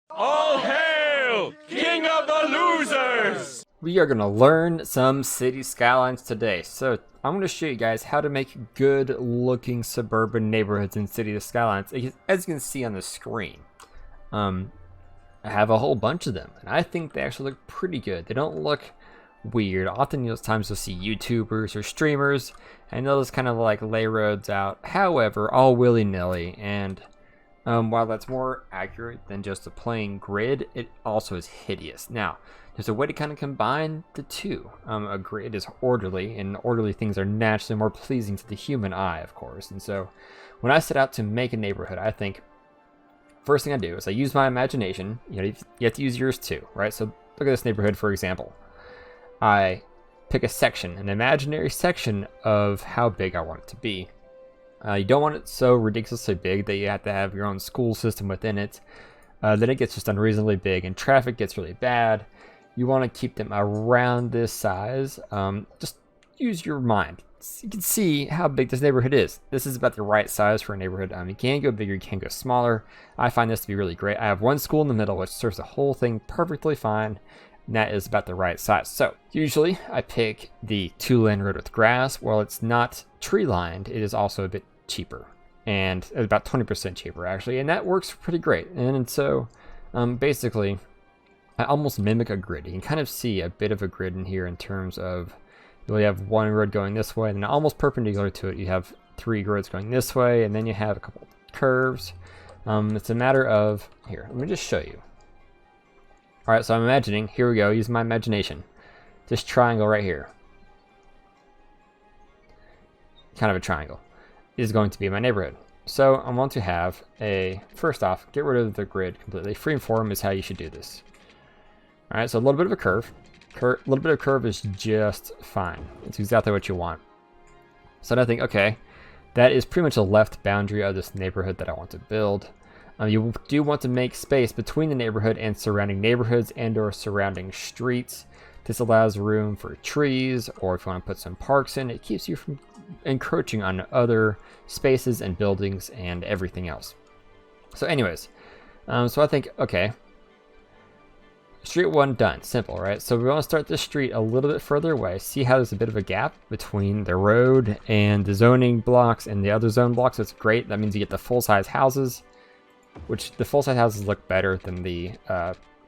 All hail, King of the Losers! We are going to learn some city skylines today. So I'm going to show you guys how to make good looking suburban neighborhoods in city skylines. As you can see on the screen, I have a whole bunch of them, and I think they actually look pretty good. They don't look weird. Often times you'll see YouTubers or streamers, and they'll just kind of like lay roads out, however, all willy-nilly. And while that's more accurate than just a plain grid, it also is hideous. Now, there's a way to kind of combine the two. A grid is orderly, and orderly things are naturally more pleasing to the human eye, of course. And so, when I set out to make a neighborhood, I think first thing I do is I use my imagination. You have to use yours too, right? So look at this neighborhood, for example. I pick a section, an imaginary section of how big I want it to be. You don't want it so ridiculously big that you have to have your own school system within it. Then it gets just unreasonably big and traffic gets really bad. You want to keep them around this size. Just use your mind. You can see how big this neighborhood is. This is about the right size for a neighborhood. You can go bigger, you can go smaller. I find this to be really great. I have one school in the middle, which serves the whole thing perfectly fine. And that is about the right size. So usually I pick the 2-lane road with grass. While it's not tree lined, it is also a bit cheaper, and about 20% cheaper actually, and that works pretty great. And so basically I almost mimic a grid. You can kind of see a bit of a grid in here in terms of you have one road going this way, and then almost perpendicular to it you have 3 roads going this way, and then you have a couple curves. It's a matter of, here, let me just show you. All right, so I'm imagining, here we go, use my imagination. This triangle right here, kind of a triangle, is going to be my neighborhood. So I want to have first off, get rid of the grid completely. Freeform is how you should do this. All right, so a little bit of a curve. A little bit of curve is just fine. It's exactly what you want. So then I think, okay, that is pretty much the left boundary of this neighborhood that I want to build. You do want to make space between the neighborhood and surrounding neighborhoods and/or surrounding streets. This allows room for trees, or if you want to put some parks in, it keeps you from encroaching on other spaces and buildings and everything else. So anyways, so I think, okay, street 1 done. Simple, right? So we want to start this street a little bit further away. See how there's a bit of a gap between the road and the zoning blocks and the other zone blocks. That's great. That means you get the full-size houses, which the full-size houses look better than the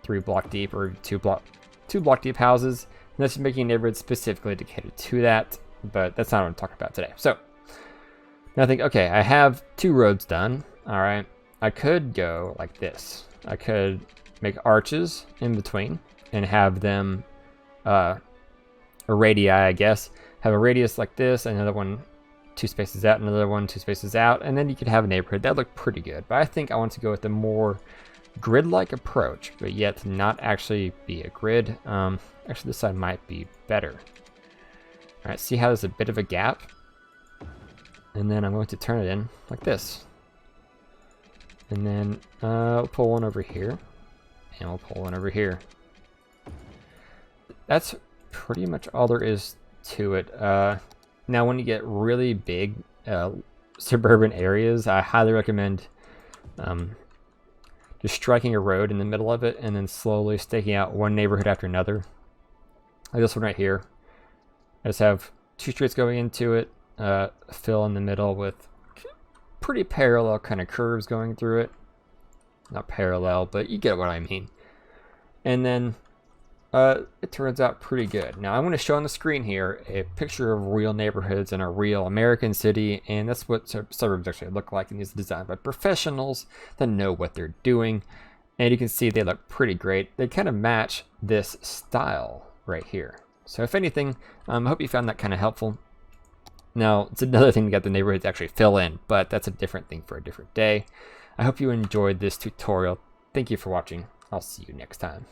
3 block deep or 2 block deep houses. And that's making a neighborhood specifically dedicated to that, but that's not what I'm talking about today. So now I think, okay, I have 2 roads done. All right, I could go like this. I could make arches in between and have them a radii, I guess. Have a radius like this, another one 2 spaces out, another one 2 spaces out, and then you could have a neighborhood that looked pretty good. But I think I want to go with a more grid-like approach, but yet not actually be a grid. Actually, this side might be better. All right, see how there's a bit of a gap? And then I'm going to turn it in like this. And then we'll pull one over here, and we'll pull one over here. That's pretty much all there is to it. Now, when you get really big suburban areas, I highly recommend just striking a road in the middle of it and then slowly staking out one neighborhood after another. Like this one right here. I just have 2 streets going into it, fill in the middle with pretty parallel kind of curves going through it. Not parallel, but you get what I mean. And then it turns out pretty good. Now I'm going to show on the screen here a picture of real neighborhoods in a real American city, and that's what suburbs actually look like, and these are designed by professionals that know what they're doing. And you can see they look pretty great. They kind of match this style right here. So if anything, I hope you found that kind of helpful. Now, it's another thing to get the neighborhoods actually fill in, but that's a different thing for a different day. I hope you enjoyed this tutorial. Thank you for watching. I'll see you next time.